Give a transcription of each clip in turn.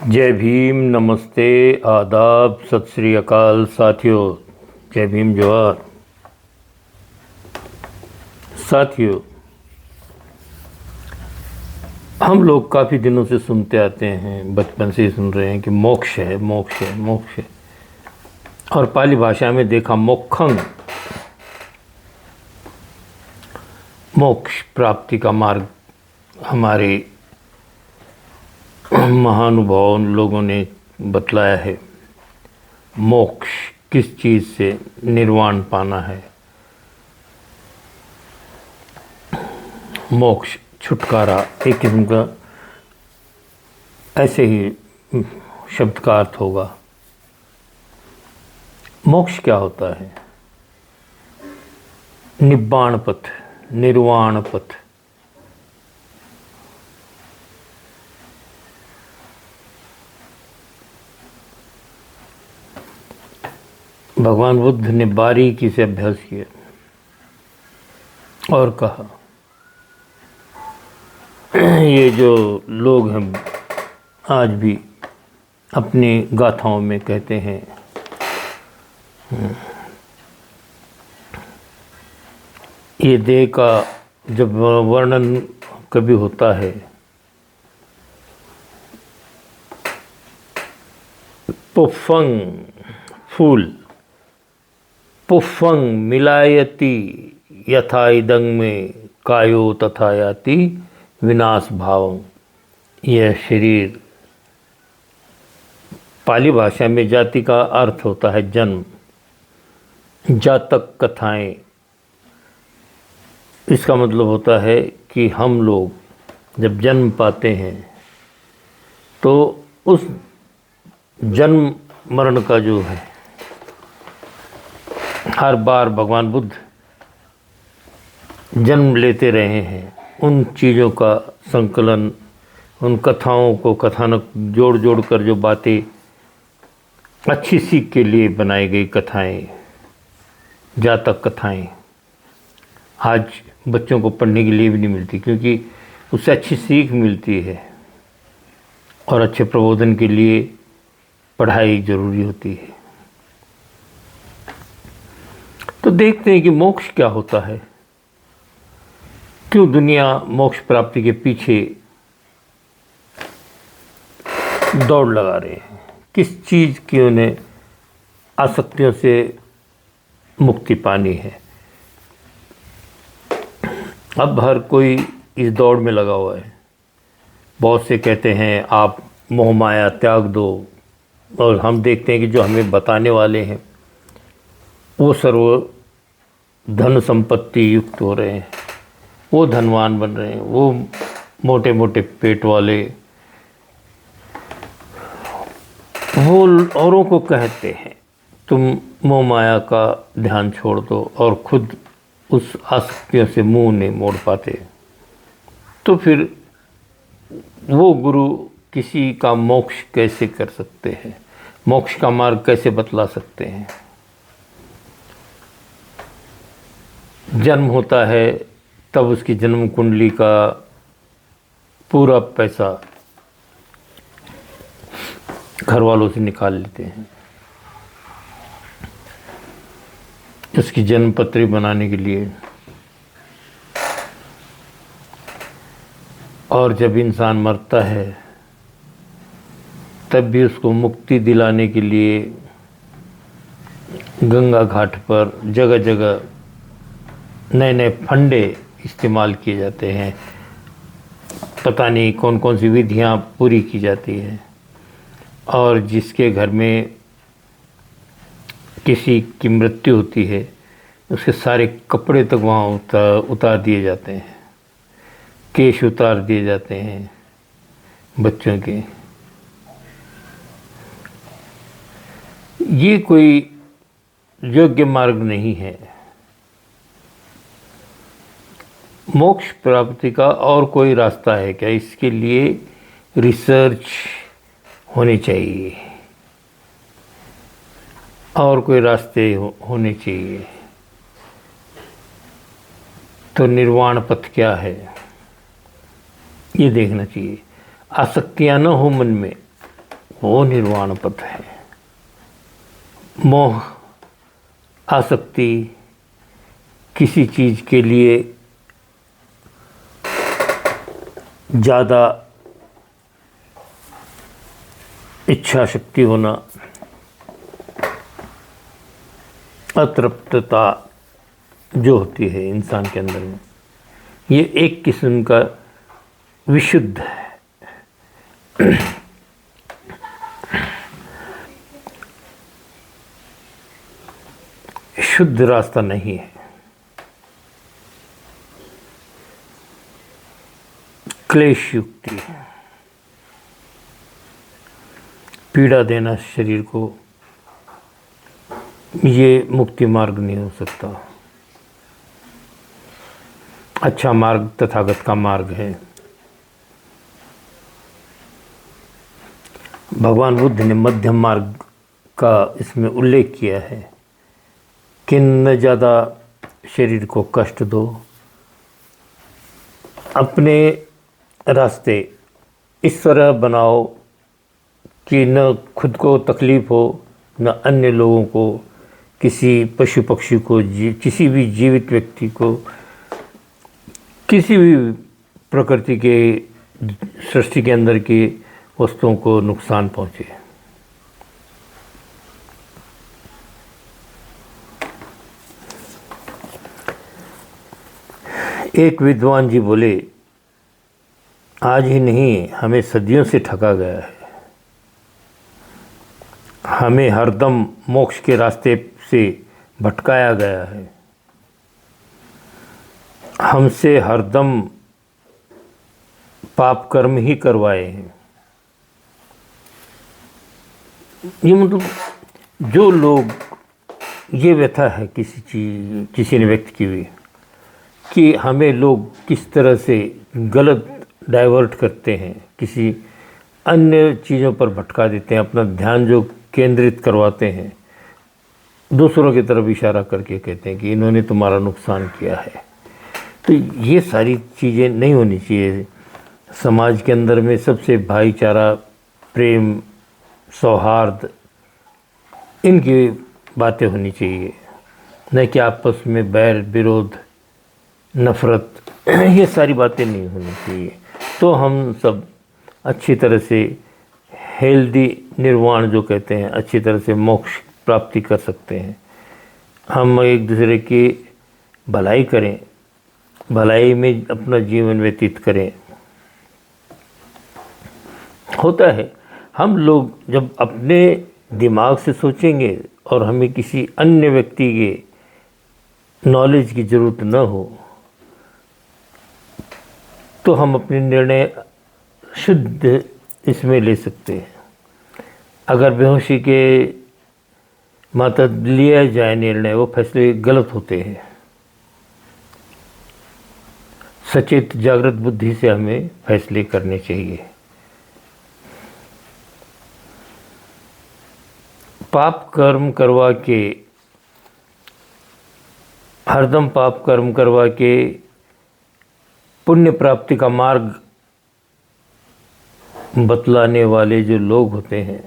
जय भीम, नमस्ते, आदाब, सत श्री अकाल साथियों। जय भीम, जोहार। साथियों, हम लोग काफ़ी दिनों से सुनते आते हैं, बचपन से ही सुन रहे हैं कि मोक्ष है, मोक्ष है, मोक्ष है। और पाली भाषा में देखा मोक्षं, मोक्ष प्राप्ति का मार्ग हमारे महानुभाव लोगों ने बतलाया है। मोक्ष किस चीज़ से निर्वाण पाना है, मोक्ष छुटकारा एक किस्म का ऐसे ही शब्द का अर्थ होगा। मोक्ष क्या होता है? निब्बाण पथ, निर्वाण पथ। भगवान बुद्ध ने बारीकी से अभ्यास किया और कहा, ये जो लोग हैं आज भी अपनी गाथाओं में कहते हैं ये देह का जब वर्णन कभी होता है पुफ्फंग फूल, पुफ्फंग मिलायति यथा इदंग में कायो तथा याति विनाश भावं। यह शरीर पाली भाषा में जाति का अर्थ होता है जन्म, जातक कथाएं। इसका मतलब होता है कि हम लोग जब जन्म पाते हैं तो उस जन्म मरण का जो है हर बार भगवान बुद्ध जन्म लेते रहे हैं, उन चीज़ों का संकलन, उन कथाओं को कथानक जोड़ जोड़ कर जो बातें अच्छी सीख के लिए बनाई गई कथाएं, जातक कथाएं आज बच्चों को पढ़ने के लिए भी नहीं मिलती, क्योंकि उससे अच्छी सीख मिलती है और अच्छे प्रबोधन के लिए पढ़ाई ज़रूरी होती है। तो देखते हैं कि मोक्ष क्या होता है, क्यों दुनिया मोक्ष प्राप्ति के पीछे दौड़ लगा रहे हैं, किस चीज़ की उन्हें आसक्तियों से मुक्ति पानी है। अब हर कोई इस दौड़ में लगा हुआ है। बहुत से कहते हैं आप मोह माया त्याग दो, और हम देखते हैं कि जो हमें बताने वाले हैं वो सर्व धन संपत्ति युक्त हो रहे हैं, वो धनवान बन रहे हैं, वो मोटे मोटे पेट वाले, वो औरों को कहते हैं तुम मोह माया का ध्यान छोड़ दो, और खुद उस आसक्तियों से मुंह नहीं मोड़ पाते। तो फिर वो गुरु किसी का मोक्ष कैसे कर सकते हैं, मोक्ष का मार्ग कैसे बतला सकते हैं? जन्म होता है तब उसकी जन्म कुंडली का पूरा पैसा घर वालों से निकाल लेते हैं उसकी जन्म पत्री बनाने के लिए। और जब इंसान मरता है तब भी उसको मुक्ति दिलाने के लिए गंगा घाट पर जगह जगह नए नए फंडे इस्तेमाल किए जाते हैं, पता नहीं कौन कौन सी विधियां पूरी की जाती हैं। और जिसके घर में किसी की मृत्यु होती है उसके सारे कपड़े तक वहाँ उतार दिए जाते हैं, केश उतार दिए जाते हैं बच्चों के। ये कोई योग्य मार्ग नहीं है। मोक्ष प्राप्ति का और कोई रास्ता है क्या? इसके लिए रिसर्च होनी चाहिए, और कोई रास्ते होने चाहिए। तो निर्वाण पथ क्या है ये देखना चाहिए। आसक्तियाँ न हो मन में, वो निर्वाण पथ है। मोह, आसक्ति, किसी चीज़ के लिए ज़्यादा इच्छा शक्ति होना, अतृप्तता जो होती है इंसान के अंदर में, ये एक किस्म का विशुद्ध है। शुद्ध रास्ता नहीं है। क्लेश युक्ति, पीड़ा देना शरीर को, ये मुक्ति मार्ग नहीं हो सकता। अच्छा मार्ग तथागत का मार्ग है। भगवान बुद्ध ने मध्यम मार्ग का इसमें उल्लेख किया है कि न ज़्यादा शरीर को कष्ट दो, अपने रास्ते इस तरह बनाओ कि न खुद को तकलीफ़ हो, न अन्य लोगों को, किसी पशु पक्षी को, किसी भी जीवित व्यक्ति को, किसी भी प्रकृति के सृष्टि के अंदर की वस्तुओं को नुकसान पहुँचे। एक विद्वान जी बोले, आज ही नहीं, हमें सदियों से ठगा गया है। हमें हरदम मोक्ष के रास्ते से भटकाया गया है। हमसे हरदम पाप कर्म ही करवाए हैं। ये मतलब जो लोग, ये व्यथा है किसी ने व्यक्त की हुई कि हमें लोग किस तरह से गलत डाइवर्ट करते हैं, किसी अन्य चीज़ों पर भटका देते हैं, अपना ध्यान जो केंद्रित करवाते हैं, दूसरों की तरफ इशारा करके कहते हैं कि इन्होंने तुम्हारा नुकसान किया है। तो ये सारी चीज़ें नहीं होनी चाहिए। समाज के अंदर में सबसे भाईचारा, प्रेम, सौहार्द, इनकी बातें होनी चाहिए, न कि आपस में बैर विरोध, नफ़रत, ये सारी बातें नहीं होनी चाहिए। तो हम सब अच्छी तरह से हेल्दी निर्वाण जो कहते हैं, अच्छी तरह से मोक्ष प्राप्ति कर सकते हैं। हम एक दूसरे की भलाई करें, भलाई में अपना जीवन व्यतीत करें। होता है, हम लोग जब अपने दिमाग से सोचेंगे और हमें किसी अन्य व्यक्ति के नॉलेज की ज़रूरत न हो, तो हम अपने निर्णय शुद्ध इसमें ले सकते हैं। अगर बेहोशी के मातहत लिया जाए निर्णय, वो फैसले गलत होते हैं। सचेत जागृत बुद्धि से हमें फैसले करने चाहिए। पाप कर्म करवा के, हरदम पाप कर्म करवा के पुण्य प्राप्ति का मार्ग बतलाने वाले जो लोग होते हैं,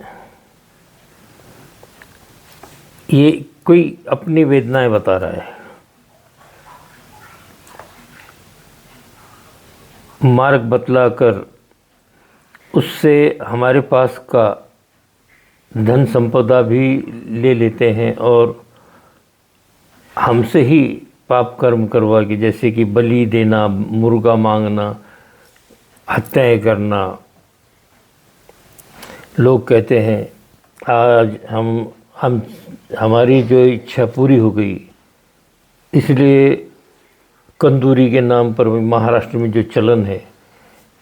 ये कोई अपनी वेदनाएं बता रहा है, मार्ग बतलाकर उससे हमारे पास का धन संपदा भी ले लेते हैं और हमसे ही पाप कर्म करवा के, जैसे कि बलि देना, मुर्गा मांगना, हत्याएं करना। लोग कहते हैं आज हम हमारी जो इच्छा पूरी हो गई, इसलिए कंदूरी के नाम पर महाराष्ट्र में जो चलन है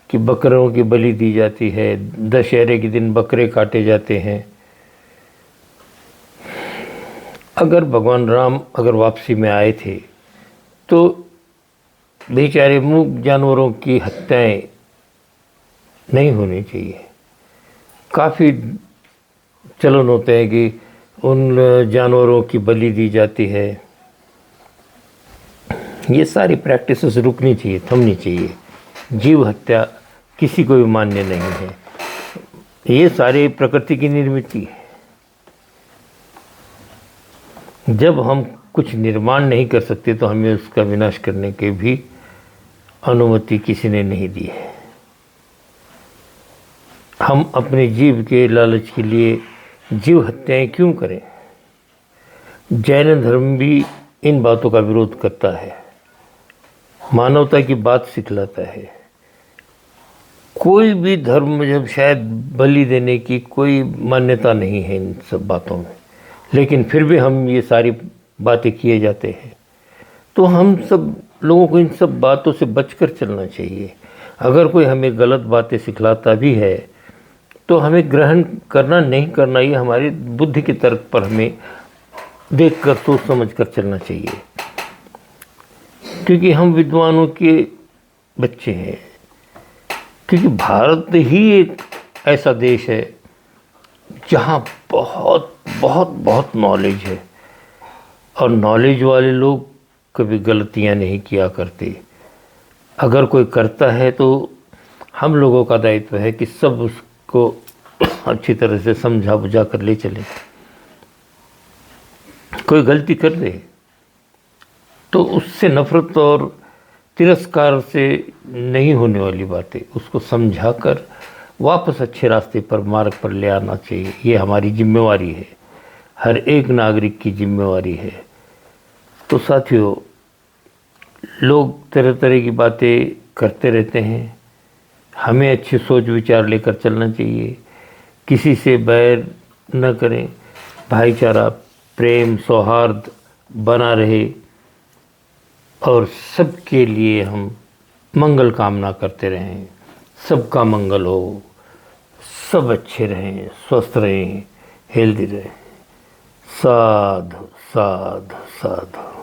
कि बकरों की बलि दी जाती है, दशहरे के दिन बकरे काटे जाते हैं। अगर भगवान राम अगर वापसी में आए थे तो बेचारे मूक जानवरों की हत्याएं नहीं होनी चाहिए। काफ़ी चलन होते हैं कि उन जानवरों की बलि दी जाती है। ये सारी प्रैक्टिसेस रुकनी चाहिए, थमनी चाहिए। जीव हत्या किसी को भी मान्य नहीं है। ये सारे प्रकृति की निर्मित है। जब हम कुछ निर्माण नहीं कर सकते तो हमें उसका विनाश करने की भी अनुमति किसी ने नहीं दी है। हम अपने जीव के लालच के लिए जीव हत्याएं क्यों करें? जैन धर्म भी इन बातों का विरोध करता है, मानवता की बात सिखलाता है। कोई भी धर्म जब शायद बलि देने की कोई मान्यता नहीं है इन सब बातों में, लेकिन फिर भी हम ये सारी बातें किए जाते हैं। तो हम सब लोगों को इन सब बातों से बचकर चलना चाहिए। अगर कोई हमें गलत बातें सिखलाता भी है तो हमें ग्रहण करना नहीं करना, ये हमारी बुद्धि के तर्क पर हमें देखकर सोच समझ कर चलना चाहिए, क्योंकि हम विद्वानों के बच्चे हैं। क्योंकि भारत ही एक ऐसा देश है जहाँ बहुत बहुत बहुत नॉलेज है, और नॉलेज वाले लोग कभी गलतियाँ नहीं किया करते। अगर कोई करता है तो हम लोगों का दायित्व है कि सब उसको अच्छी तरह से समझा बुझा कर ले चले। कोई गलती कर दे तो उससे नफ़रत और तिरस्कार से नहीं होने वाली बातें उसको समझाकर वापस अच्छे रास्ते पर, मार्ग पर ले आना चाहिए। ये हमारी जिम्मेवारी है, हर एक नागरिक की जिम्मेवारी है। तो साथियों, लोग तरह तरह की बातें करते रहते हैं, हमें अच्छी सोच विचार लेकर चलना चाहिए। किसी से बैर न करें, भाईचारा, प्रेम, सौहार्द बना रहे, और सबके लिए हम मंगल कामना करते रहें। सबका मंगल हो, सब अच्छे रहें, स्वस्थ रहें, हेल्दी रहें। साधु साधु साधु।